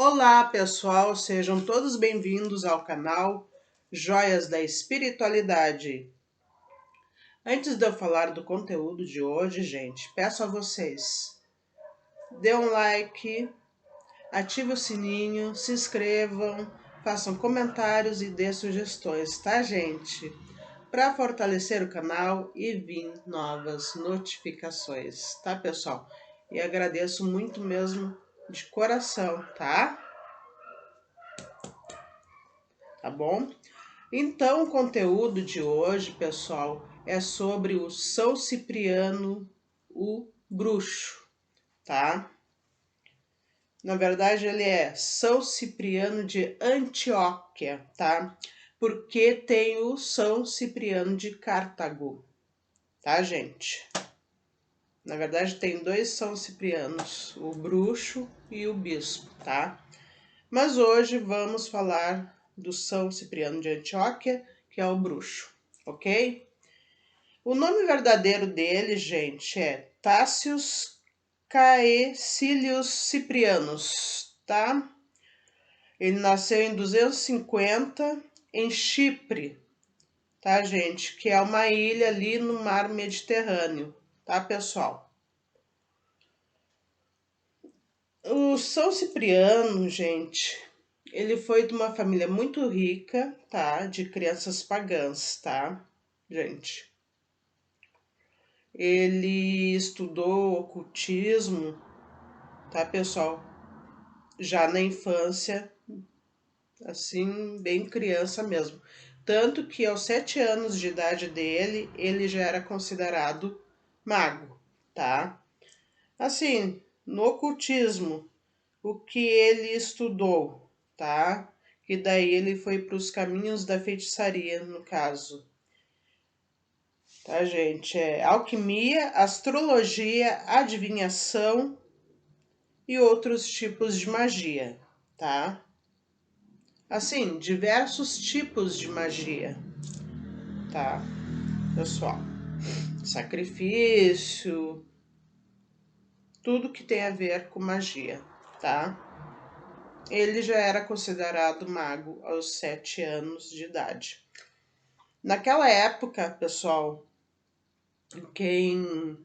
Olá, pessoal, sejam todos bem-vindos ao canal Joias da Espiritualidade. Antes de eu falar do conteúdo de hoje, gente, peço a vocês, dê um like, ative o sininho, se inscrevam, façam comentários e dê sugestões, tá, gente? Para fortalecer o canal e vir novas notificações, tá, pessoal? E agradeço muito mesmo de coração, tá? Tá bom? Então, o conteúdo de hoje, pessoal, é sobre o São Cipriano, o bruxo, tá? Na verdade, ele é São Cipriano de Antioquia, tá? Porque tem o São Cipriano de Cartago, tá, gente? Na verdade, tem dois São Ciprianos, o bruxo e o bispo, tá? Mas hoje vamos falar do São Cipriano de Antioquia, que é o bruxo, ok? O nome verdadeiro dele, gente, é Tácius Caecilius Ciprianus, tá? Ele nasceu em 250 em Chipre, tá, gente? Que é uma ilha ali no mar Mediterrâneo, tá, pessoal? O São Cipriano, gente, ele foi de uma família muito rica, tá? De crianças pagãs, tá, gente? Ele estudou ocultismo, tá, pessoal? Já na infância, assim, bem criança mesmo. Tanto que aos 7 anos de idade dele, ele já era considerado mago, tá? Assim, no ocultismo, o que ele estudou, tá? Que daí ele foi para os caminhos da feitiçaria, no caso. Tá, gente? É alquimia, astrologia, adivinhação e outros tipos de magia, tá? Assim, diversos tipos de magia, tá, pessoal? Sacrifício, tudo que tem a ver com magia, tá? Ele já era considerado mago aos 7 anos de idade. Naquela época, pessoal, quem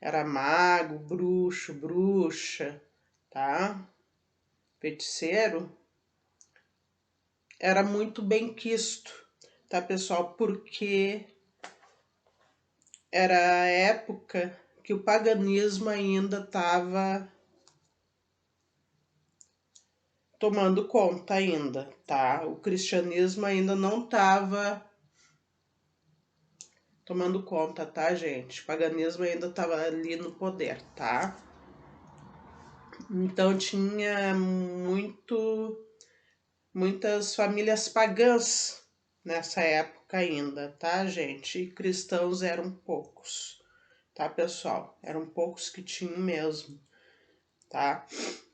era mago, bruxo, bruxa, tá? Feiticeiro, era muito bem quisto, tá, pessoal? Porque era a época que o paganismo ainda estava tomando conta ainda, tá? O cristianismo ainda não estava tomando conta, tá, gente? O paganismo ainda estava ali no poder, tá? Então tinha muitas famílias pagãs nessa época ainda, tá, gente? E cristãos eram poucos, tá, pessoal? Eram poucos que tinham mesmo, tá?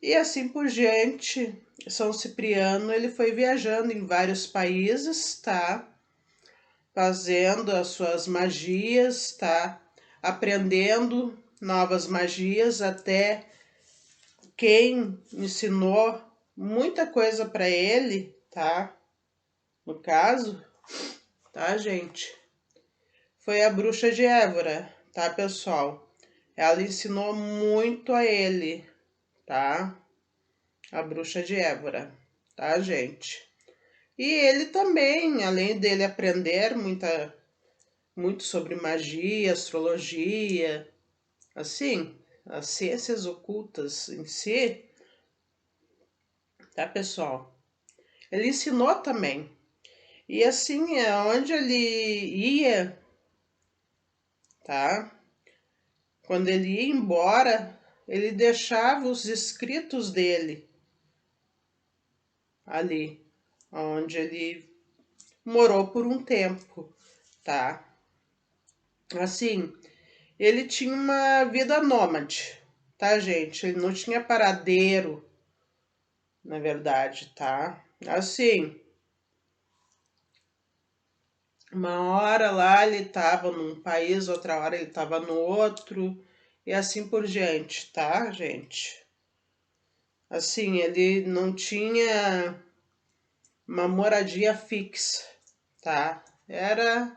E assim por diante, São Cipriano, ele foi viajando em vários países, tá? Fazendo as suas magias, tá? Aprendendo novas magias, até quem ensinou muita coisa para ele, tá? No caso, tá, gente? Foi a bruxa de Évora, tá, pessoal? Ela ensinou muito a ele, tá? A bruxa de Évora, tá, gente? E ele também, além dele aprender muito sobre magia, astrologia, assim, as ciências ocultas em si, tá, pessoal? Ele ensinou também. E assim, onde ele ia, tá? Quando ele ia embora, ele deixava os escritos dele ali, onde ele morou por um tempo, tá? Assim, ele tinha uma vida nômade, tá, gente? Ele não tinha paradeiro, na verdade, tá? Assim, uma hora lá ele tava num país, outra hora ele tava no outro, e assim por diante, tá, gente? Assim, ele não tinha uma moradia fixa, tá? Era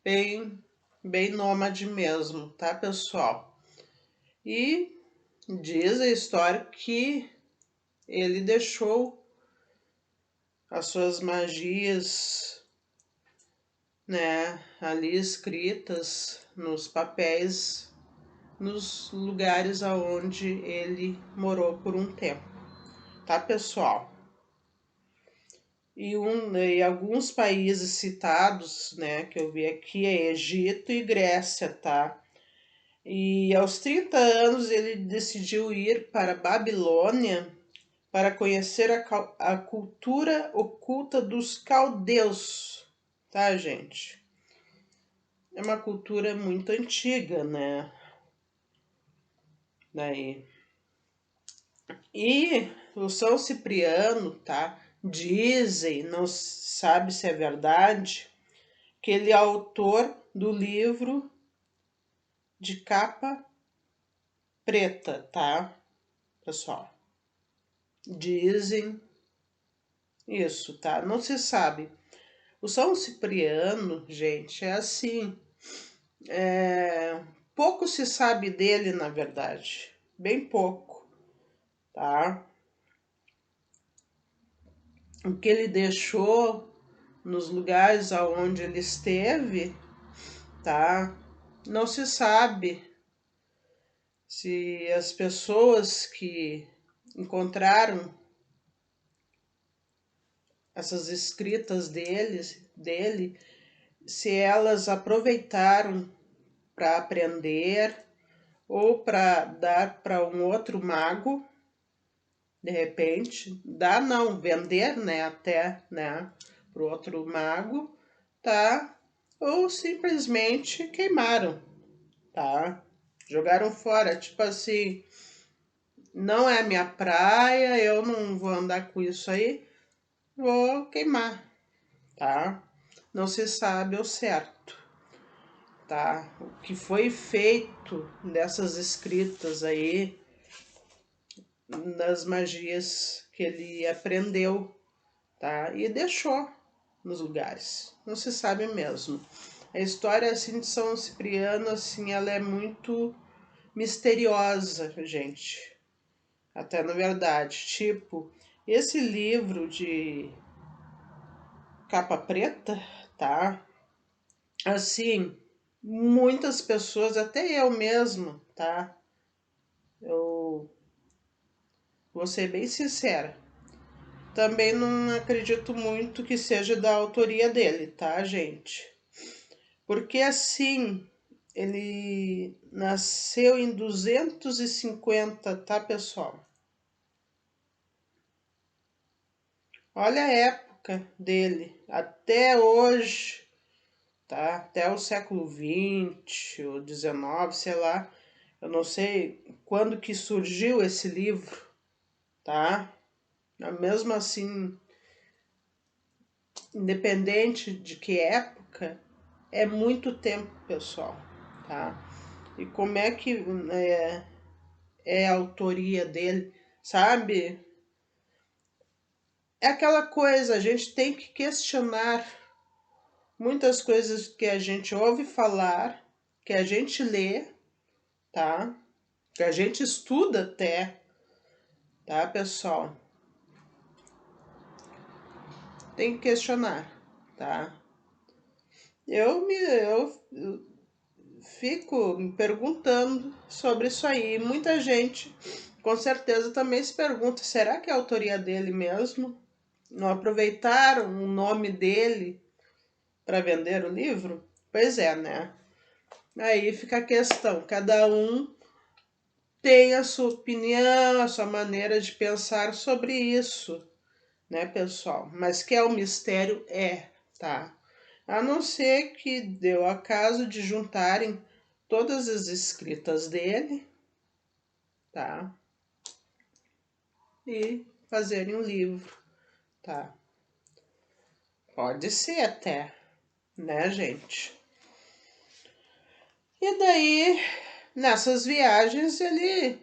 bem, bem nômade mesmo, tá, pessoal? E diz a história que ele deixou as suas magias, né, ali escritas nos papéis, nos lugares aonde ele morou por um tempo, tá, pessoal? E alguns países citados, né, que eu vi aqui é Egito e Grécia, tá? E aos 30 anos ele decidiu ir para Babilônia para conhecer a cultura oculta dos caldeus, tá, gente? É uma cultura muito antiga, né? Daí. E o São Cipriano, tá? Dizem, não sabe se é verdade, que ele é autor do livro de capa preta, tá, pessoal? Dizem isso, tá? Não se sabe. O São Cipriano, gente, é assim, pouco se sabe dele, na verdade, bem pouco, tá? O que ele deixou nos lugares aonde ele esteve, tá? Não se sabe se as pessoas que encontraram essas escritas dele, se elas aproveitaram para aprender ou para dar para um outro mago, de repente, dar não, vender, né, até, né, para o outro mago, tá? Ou simplesmente queimaram, tá? Jogaram fora, tipo assim, não é minha praia, eu não vou andar com isso aí, vou queimar, tá? Não se sabe ao certo, tá? O que foi feito dessas escritas aí, das magias que ele aprendeu, tá? E deixou nos lugares. Não se sabe mesmo. A história assim de São Cipriano, assim, ela é muito misteriosa, gente. Até na verdade, tipo, esse livro de capa preta, tá? Assim, muitas pessoas, até eu mesmo, tá? Eu vou ser bem sincera. Também não acredito muito que seja da autoria dele, tá, gente? Porque assim, ele nasceu em 250, tá, pessoal? Olha a época dele, até hoje, tá? Até o século XX ou XIX, sei lá. Eu não sei quando que surgiu esse livro, tá? Mesmo assim, independente de que época, é muito tempo, pessoal, tá? E como é que é a autoria dele, sabe? É aquela coisa, a gente tem que questionar muitas coisas que a gente ouve falar, que a gente lê, tá? Que a gente estuda até, tá, pessoal? Tem que questionar, tá? Eu fico me perguntando sobre isso aí. Muita gente, com certeza, também se pergunta: será que é a autoria dele mesmo? Não aproveitaram o nome dele para vender o livro? Pois é, né? Aí fica a questão: cada um tem a sua opinião, a sua maneira de pensar sobre isso, né, pessoal? Mas que é um mistério, tá? A não ser que deu acaso de juntarem todas as escritas dele, tá? E fazerem um livro, tá? Pode ser até, né, gente? E daí, nessas viagens, ele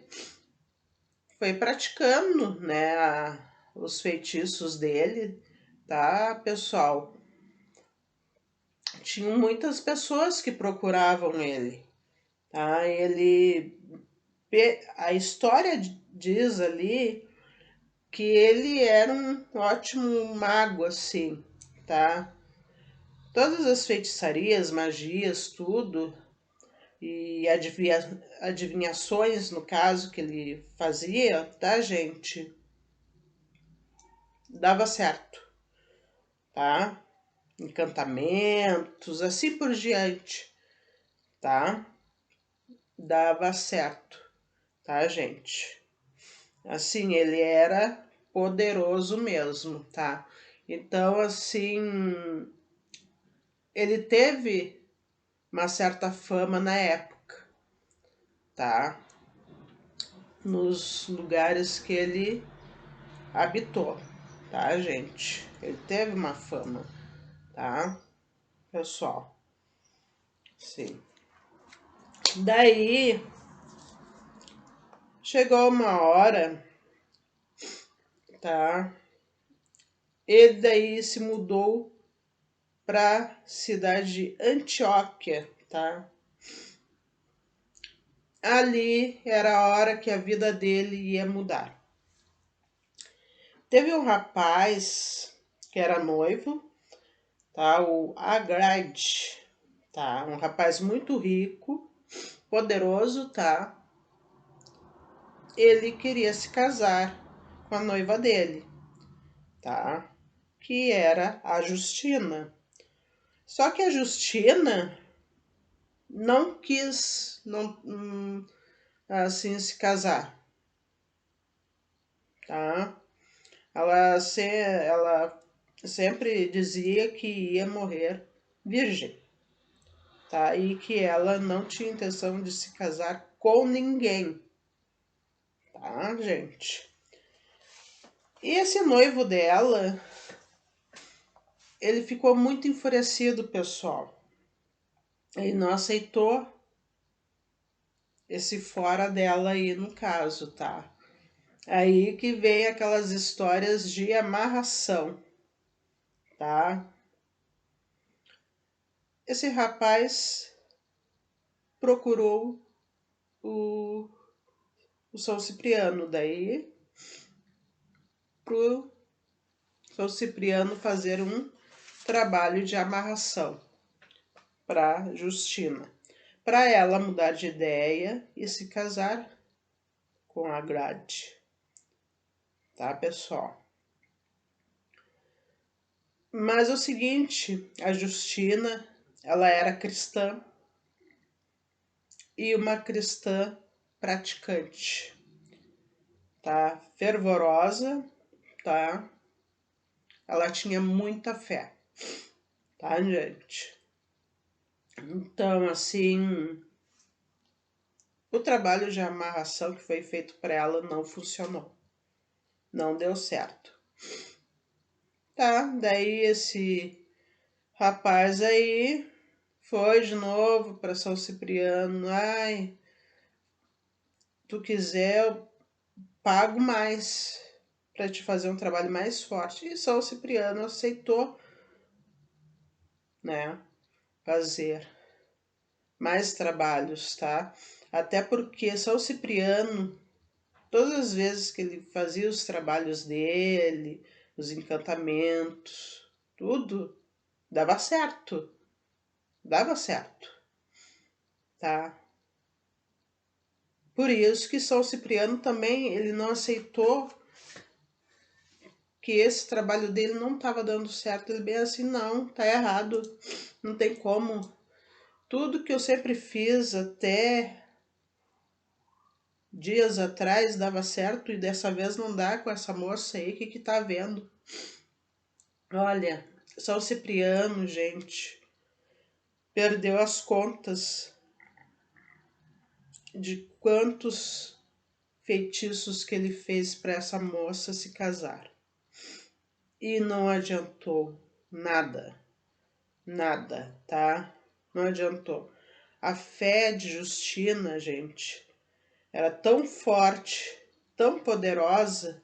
foi praticando, né, os feitiços dele, tá, pessoal? Tinham muitas pessoas que procuravam ele, tá? A história diz ali que ele era um ótimo mago, assim, tá? Todas as feitiçarias, magias, tudo, e adivinhações, no caso, que ele fazia, tá, gente? Dava certo, tá? Encantamentos, assim por diante, tá? Dava certo, tá, gente? Assim, ele era poderoso mesmo, tá? Então, assim, ele teve uma certa fama na época, tá? Nos lugares que ele habitou, tá, gente? Ele teve uma fama, tá, pessoal? Sim. Daí, chegou uma hora, tá? Ele daí se mudou para cidade de Antioquia, tá? Ali era a hora que a vida dele ia mudar. Teve um rapaz que era noivo, tá? O Agrad, tá? Um rapaz muito rico, poderoso, tá? Ele queria se casar com a noiva dele, tá? Que era a Justina. Só que a Justina não quis, assim, se casar, tá? Ela sempre dizia que ia morrer virgem, tá? E que ela não tinha intenção de se casar com ninguém, tá, gente? E esse noivo dela, ele ficou muito enfurecido, pessoal. Ele não aceitou esse fora dela aí no caso, tá? Aí que vem aquelas histórias de amarração, tá? Esse rapaz procurou o, o São Cipriano, daí pro São Cipriano fazer um trabalho de amarração para Justina, para ela mudar de ideia e se casar com a Grade, tá, pessoal? Mas é o seguinte, a Justina, ela era cristã e uma cristã praticante, tá? Fervorosa, tá? Ela tinha muita fé, tá, gente? Então, assim, o trabalho de amarração que foi feito para ela não funcionou. Não deu certo. Tá, daí esse rapaz aí foi de novo para São Cipriano. Ai, tu quiser, eu pago mais para te fazer um trabalho mais forte. E São Cipriano aceitou, né, fazer mais trabalhos, tá? Até porque São Cipriano, todas as vezes que ele fazia os trabalhos dele, os encantamentos, tudo dava certo. Dava certo, tá? Por isso que São Cipriano também, ele não aceitou que esse trabalho dele não estava dando certo. Ele bem assim, não, tá errado, não tem como. Tudo que eu sempre fiz até dias atrás dava certo e dessa vez não dá com essa moça aí, que tá vendo? Olha, São Cipriano, gente, perdeu as contas de quantos feitiços que ele fez para essa moça se casar. E não adiantou nada, nada, tá? Não adiantou. A fé de Justina, gente, era tão poderosa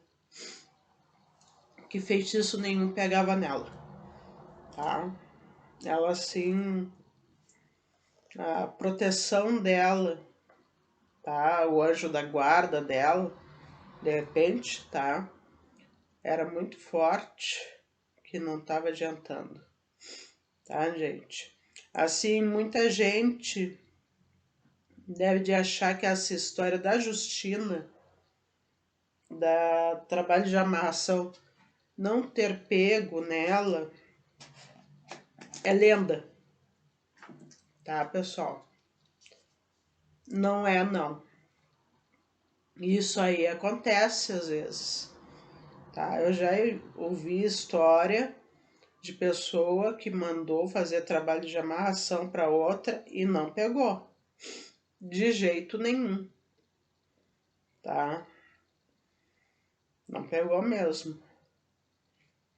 que feitiço nenhum pegava nela, tá? Ela, assim, a proteção dela, tá? O anjo da guarda dela, de repente, tá? Era muito forte, que não estava adiantando, tá, gente? Assim, muita gente deve de achar que essa história da Justina, da trabalho de amarração, não ter pego nela, é lenda, tá, pessoal? Não é, não. Isso aí acontece às vezes, tá? Eu já ouvi história de pessoa que mandou fazer trabalho de amarração para outra e não pegou, de jeito nenhum, tá? Não pegou mesmo,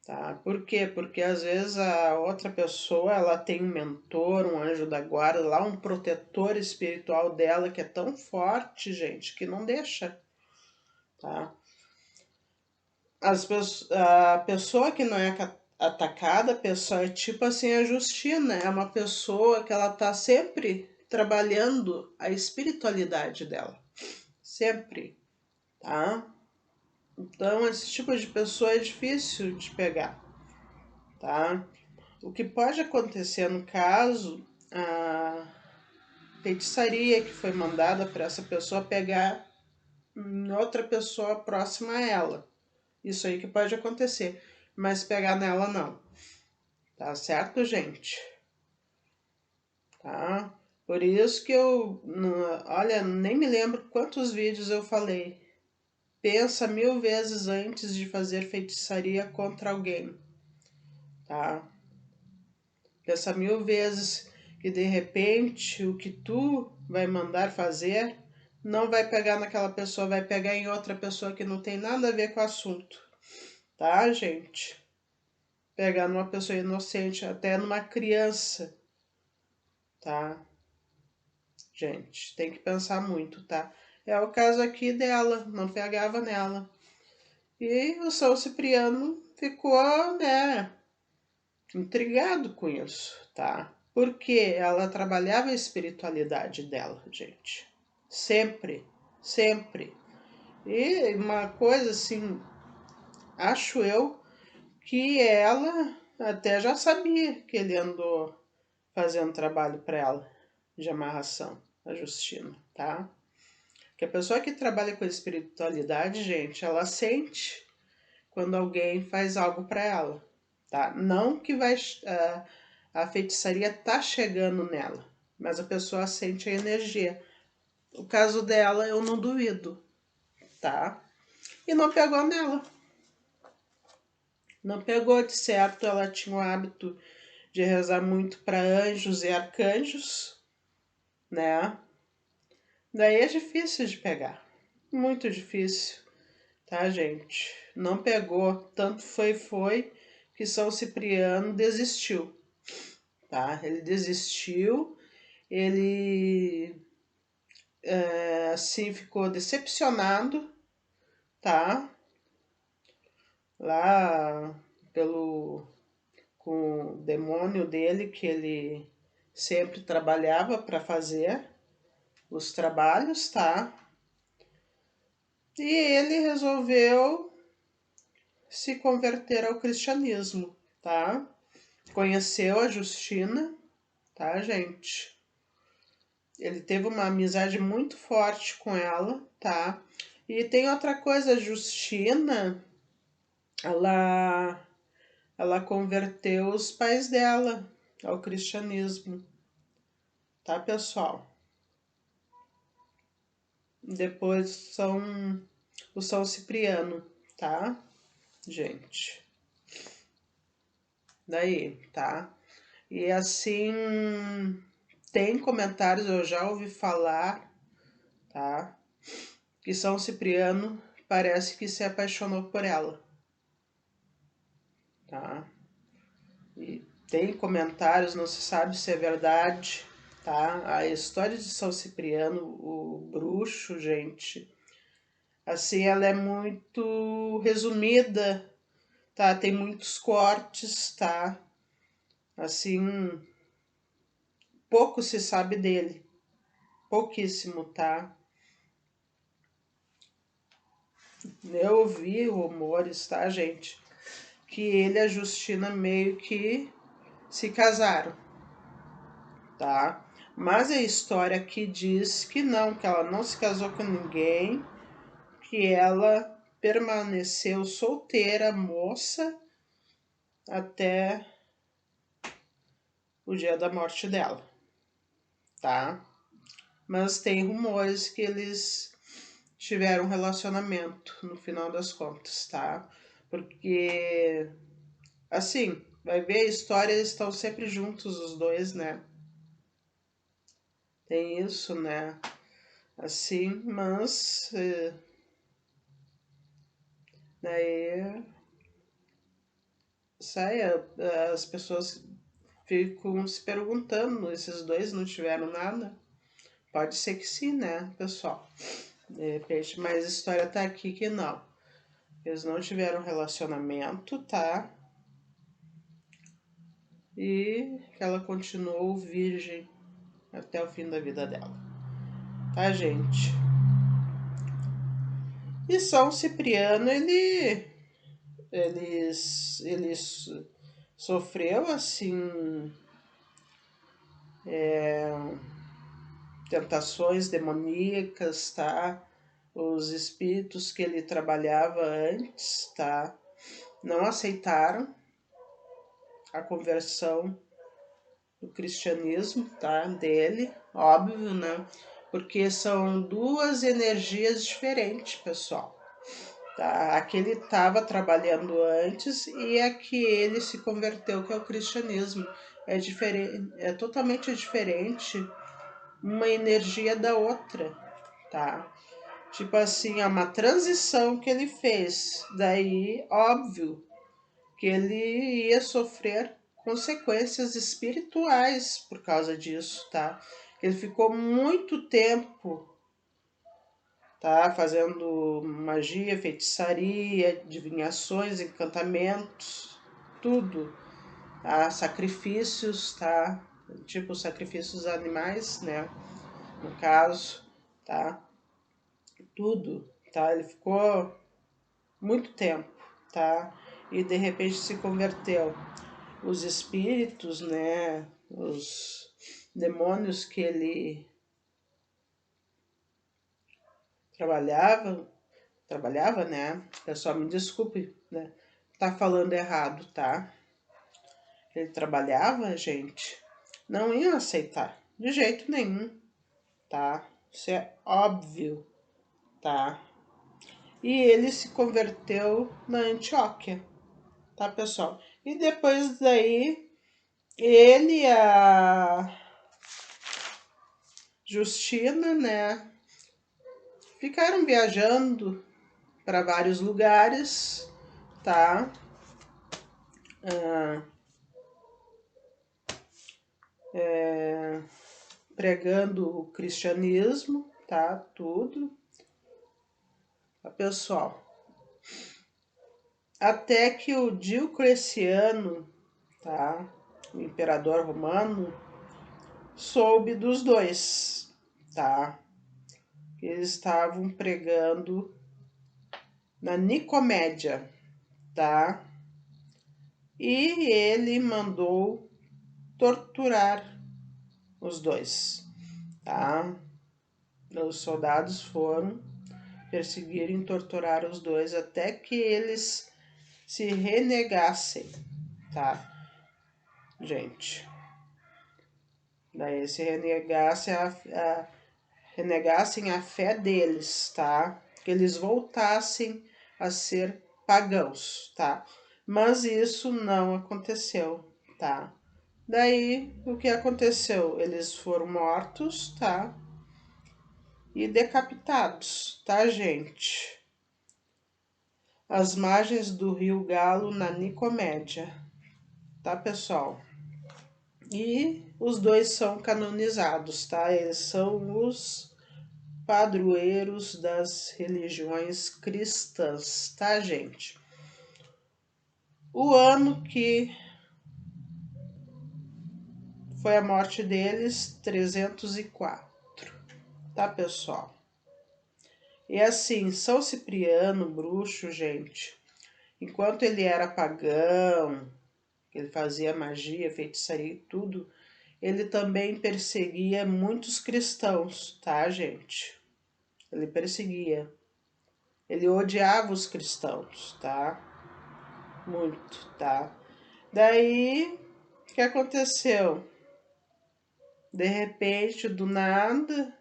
tá? Por quê? Porque às vezes a outra pessoa, ela tem um mentor, um anjo da guarda, lá um protetor espiritual dela que é tão forte, gente, que não deixa, tá? A pessoa que não é atacada, a pessoa é tipo assim a Justina, é uma pessoa que ela tá sempre trabalhando a espiritualidade dela, sempre, tá? Então esse tipo de pessoa é difícil de pegar, tá? O que pode acontecer no caso, a feitiçaria que foi mandada para essa pessoa pegar em outra pessoa próxima a ela. Isso aí que pode acontecer, mas pegar nela não. Tá certo, gente? Tá? Por isso que olha, nem me lembro quantos vídeos eu falei. Pensa 1000 vezes antes de fazer feitiçaria contra alguém, tá? Pensa 1000 vezes que de repente o que tu vai mandar fazer não vai pegar naquela pessoa, vai pegar em outra pessoa que não tem nada a ver com o assunto, tá, gente? Pegar numa pessoa inocente, até numa criança, tá? Gente, tem que pensar muito, tá? É o caso aqui dela, não pegava nela. E o São Cipriano ficou, né, intrigado com isso, tá? Porque ela trabalhava a espiritualidade dela, gente. Sempre, sempre. E uma coisa assim, acho eu que ela até já sabia que ele andou fazendo trabalho para ela de amarração, a Justina, tá? Que a pessoa que trabalha com espiritualidade, gente, ela sente quando alguém faz algo para ela, tá? Não que a feitiçaria tá chegando nela, mas a pessoa sente a energia. O caso dela, eu não duvido, tá? E não pegou nela. Não pegou de certo, ela tinha o hábito de rezar muito para anjos e arcanjos, né? Daí é difícil de pegar, muito difícil, tá, gente? Não pegou, tanto foi que São Cipriano desistiu, tá? Ele desistiu, ele assim ficou decepcionado, tá? Lá pelo com o demônio dele que ele sempre trabalhava para fazer os trabalhos, tá? E ele resolveu se converter ao cristianismo, tá? Conheceu a Justina, tá, gente? Ele teve uma amizade muito forte com ela, tá? E tem outra coisa, a Justina, ela, ela converteu os pais dela ao cristianismo, tá, pessoal? Depois o São Cipriano, tá, gente? Daí, tá? E assim, tem comentários, eu já ouvi falar, tá? Que São Cipriano parece que se apaixonou por ela, tá? E tem comentários, não se sabe se é verdade, tá? A história de São Cipriano, o bruxo, gente, Assim, ela é muito resumida, tá? Tem muitos cortes, tá? Assim, pouco se sabe dele, pouquíssimo, tá? Eu ouvi rumores, tá, gente? Que ele e a Justina meio que se casaram, tá? Mas a história aqui diz que não, que ela não se casou com ninguém, que ela permaneceu solteira, moça, até o dia da morte dela, tá? Mas tem rumores que eles tiveram um relacionamento no final das contas, tá? Porque, assim, vai ver a história, eles estão sempre juntos os dois, né? Tem isso, né? Assim, mas daí sai, as pessoas ficam se perguntando, esses dois não tiveram nada? Pode ser que sim, né, pessoal? De repente, mas a história tá aqui que não. Eles não tiveram relacionamento, tá? E que ela continuou virgem até o fim da vida dela. Tá, gente? E São Cipriano, ele sofreu, assim, tentações demoníacas, tá? Os espíritos que ele trabalhava antes, tá? Não aceitaram a conversão do cristianismo, tá? Dele, óbvio, né? Porque são duas energias diferentes, pessoal. Tá? A que ele estava trabalhando antes e a que ele se converteu, que é o cristianismo. É diferente, é totalmente diferente uma energia da outra, tá? Tipo assim, é uma transição que ele fez. Daí, óbvio, que ele ia sofrer consequências espirituais por causa disso, tá? Ele ficou muito tempo, tá, fazendo magia, feitiçaria, adivinhações, encantamentos, tudo, tá? Sacrifícios, tá? Tipo sacrifícios animais, né? No caso, tá? Tudo, tá? Ele ficou muito tempo, tá? E de repente se converteu. Os espíritos, né, os demônios que ele trabalhava, né? Pessoal, me desculpe, né? Tá falando errado, tá? Ele trabalhava, gente, não iam aceitar de jeito nenhum, tá? Isso é óbvio, tá? E ele se converteu na Antioquia, tá, pessoal? E depois daí, ele e a Justina, né, ficaram viajando para vários lugares, tá? Ah, pregando o cristianismo, tá? Tudo, tá, pessoal? Até que o Diocleciano, tá? O imperador romano, soube dos dois, tá? Eles estavam pregando na Nicomédia, tá? E ele mandou torturar os dois, tá? Os soldados foram perseguir e torturar os dois até que eles se renegassem, tá? Gente, daí se renegassem a fé deles, tá? Que eles voltassem a ser pagãos, tá? Mas isso não aconteceu, tá? Daí, o que aconteceu? Eles foram mortos, tá? E decapitados, tá, gente? Às margens do rio Galo, na Nicomédia, tá, pessoal? E os dois são canonizados, tá? Eles são os padroeiros das religiões cristãs, tá, gente? O ano que foi a morte deles, 304, tá, pessoal? E assim, São Cipriano, bruxo, gente, enquanto ele era pagão, ele fazia magia, feitiçaria e tudo, ele também perseguia muitos cristãos, tá, gente? Ele perseguia. Ele odiava os cristãos, tá? Muito, tá? Daí, o que aconteceu? De repente, do nada,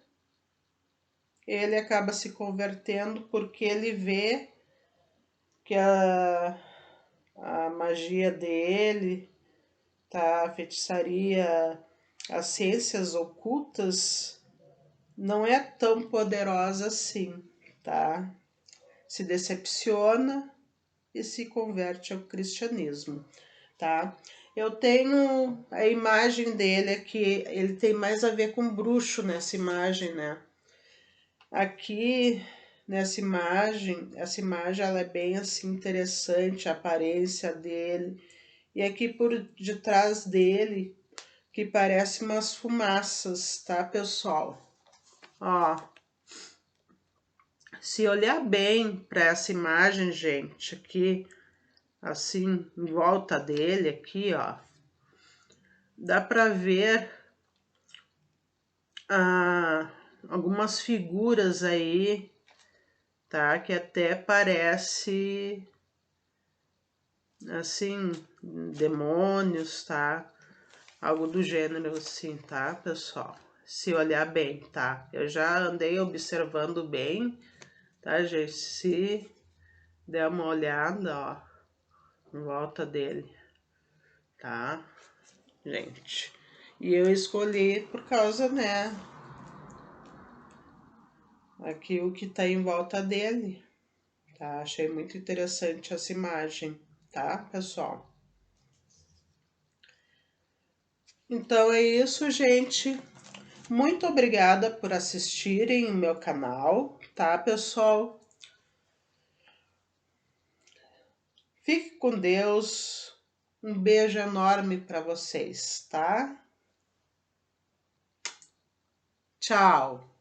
ele acaba se convertendo porque ele vê que a magia dele, tá? A feitiçaria, as ciências ocultas não é tão poderosa assim, tá? Se decepciona e se converte ao cristianismo, tá? Eu tenho a imagem dele aqui, ele tem mais a ver com bruxo nessa imagem, né? Aqui nessa imagem, essa imagem ela é bem assim interessante, a aparência dele. E aqui por detrás dele, que parece umas fumaças, tá, pessoal? Ó, se olhar bem para essa imagem, gente, aqui, assim, em volta dele, aqui, ó, dá para ver algumas figuras aí, tá? Que até parece, assim, demônios, tá? Algo do gênero assim, tá, pessoal? Se olhar bem, tá? Eu já andei observando bem, tá, gente? Se der uma olhada, ó, em volta dele, tá, gente? E eu escolhi por causa, né, aqui o que tá em volta dele, tá? Achei muito interessante essa imagem, tá, pessoal? Então é isso, gente. Muito obrigada por assistirem o meu canal, tá, pessoal? Fique com Deus. Um beijo enorme para vocês, tá? Tchau.